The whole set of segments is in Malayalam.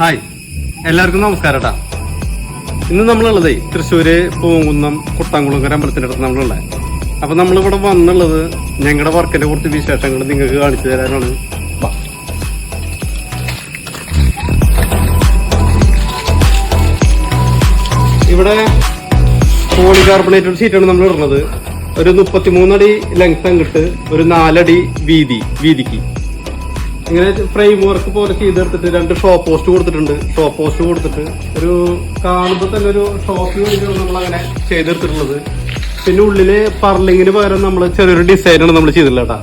ഹായ്, എല്ലാവർക്കും നമസ്കാരം കേട്ടാ. ഇന്ന് നമ്മളുള്ളതേ തൃശ്ശൂര് പൂങ്കുന്നം കുട്ടാംകുളങ്ങര അമ്പലത്തിന്റെ അടുത്ത് നമ്മളുള്ളത്. അപ്പൊ നമ്മളിവിടെ വന്നുള്ളത് ഞങ്ങളുടെ വർക്കിന്റെ കുറച്ച് വിശേഷങ്ങൾ നിങ്ങൾക്ക് കാണിച്ചു തരാനാണ്. ഇവിടെ പോളികാർബണേറ്റഡ് ഷീറ്റാണ് നമ്മൾ ഇടുന്നത്. ഒരു 33 അടി ലെങ്ത് അങ്ങിട്ട് ഒരു 4 അടി വീതിക്ക് ഇങ്ങനെ ഫ്രെയിം വർക്ക് പോലെ ചെയ്തെടുത്തിട്ട് 2 ഷോ പോസ്റ്റ് കൊടുത്തിട്ടുണ്ട്. ഷോ പോസ്റ്റ് കൊടുത്തിട്ട് ഒരു കാണുമ്പോൾ തന്നെ ഒരു ഷോക്ക് വേണ്ടിയാണ് നമ്മൾ അങ്ങനെ ചെയ്തെടുത്തിട്ടുള്ളത്. പിന്നെ ഉള്ളില് പർലിങ്ങിന് പകരം നമ്മൾ ചെറിയൊരു ഡിസൈനാണ് നമ്മൾ ചെയ്തിട്ടുള്ളത് കേട്ടാ.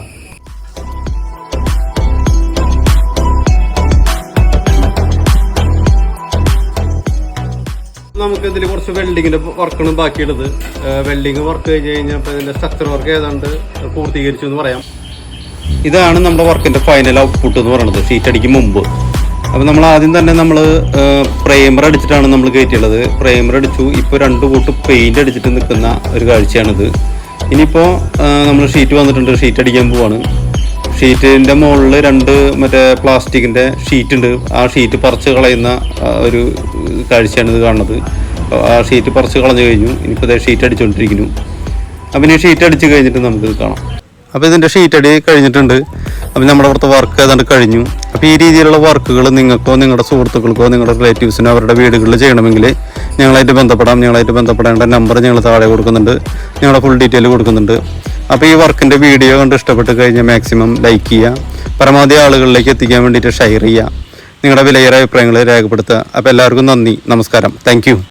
നമുക്ക് ഇതിൽ കുറച്ച് വെൽഡിങ്ങിന്റെ വർക്കാണ് ബാക്കിയുള്ളത്. വെൽഡിങ് വർക്ക് കഴിഞ്ഞ് കഴിഞ്ഞപ്പോൾ ഇതിന്റെ സ്ട്രക്ചർ വർക്ക് ഏതാണ്ട് പൂർത്തീകരിച്ചു എന്ന് പറയാം. ഇതാണ് നമ്മുടെ വർക്കിന്റെ ഫൈനൽ ഔട്ട്പുട്ട് എന്ന് പറയുന്നത് ഷീറ്റ് അടിക്കും മുമ്പ്. അപ്പം നമ്മൾ ആദ്യം തന്നെ നമ്മൾ പ്രൈമർ അടിച്ചിട്ടാണ് നമ്മൾ കയറ്റിയുള്ളത്. പ്രൈമർ അടിച്ചു. ഇപ്പോൾ 2 കൂട്ട് പെയിന്റ് അടിച്ചിട്ട് നിൽക്കുന്ന ഒരു കാഴ്ചയാണിത്. ഇനിയിപ്പോൾ നമ്മൾ ഷീറ്റ് വന്നിട്ടുണ്ട്, ഷീറ്റ് അടിക്കാൻ പോവാണ്. ഷീറ്റിന്റെ മുകളിൽ 2 മറ്റേ പ്ലാസ്റ്റിക്കിന്റെ ഷീറ്റ് ഉണ്ട്. ആ ഷീറ്റ് പറിച്ച് കളയുന്ന ഒരു കാഴ്ചയാണ് ഇത് കാണുന്നത്. ആ ഷീറ്റ് പറിച്ച് കളഞ്ഞു കഴിഞ്ഞു. ഇനിയിപ്പോൾ ഷീറ്റ് അടിച്ചുകൊണ്ടിരിക്കുന്നു. അപ്പം ഇനി ഷീറ്റ് അടിച്ച് കഴിഞ്ഞിട്ട് നമുക്കിത് കാണാം. അപ്പോൾ ഇതിൻ്റെ ഷീറ്റ് അടി കഴിഞ്ഞിട്ടുണ്ട്. അപ്പം നമ്മുടെ അവിടുത്തെ വർക്ക് ഏതാണ്ട് കഴിഞ്ഞു. അപ്പോൾ ഈ രീതിയിലുള്ള വർക്കുകൾ നിങ്ങൾക്കോ നിങ്ങളുടെ സുഹൃത്തുക്കൾക്കോ നിങ്ങളുടെ റിലേറ്റീവ്സിനോ അവരുടെ വീടുകളിൽ ചെയ്യണമെങ്കിൽ ഞങ്ങളായിട്ട് ബന്ധപ്പെടാം. ഞങ്ങളായിട്ട് ബന്ധപ്പെടേണ്ട നമ്പർ ഞങ്ങൾ താഴെ കൊടുക്കുന്നുണ്ട്. ഞങ്ങളുടെ ഫുൾ ഡീറ്റെയിൽ കൊടുക്കുന്നുണ്ട്. അപ്പോൾ ഈ വർക്കിൻ്റെ വീഡിയോ കണ്ട് ഇഷ്ടപ്പെട്ട് കഴിഞ്ഞാൽ മാക്സിമം ലൈക്ക് ചെയ്യുക, പരമാവധി ആളുകളിലേക്ക് എത്തിക്കാൻ വേണ്ടിയിട്ട് ഷെയർ ചെയ്യുക, നിങ്ങളുടെ വിലയേറിയ അഭിപ്രായങ്ങൾ രേഖപ്പെടുത്തുക. അപ്പോൾ എല്ലാവർക്കും നന്ദി, നമസ്കാരം, താങ്ക് യു.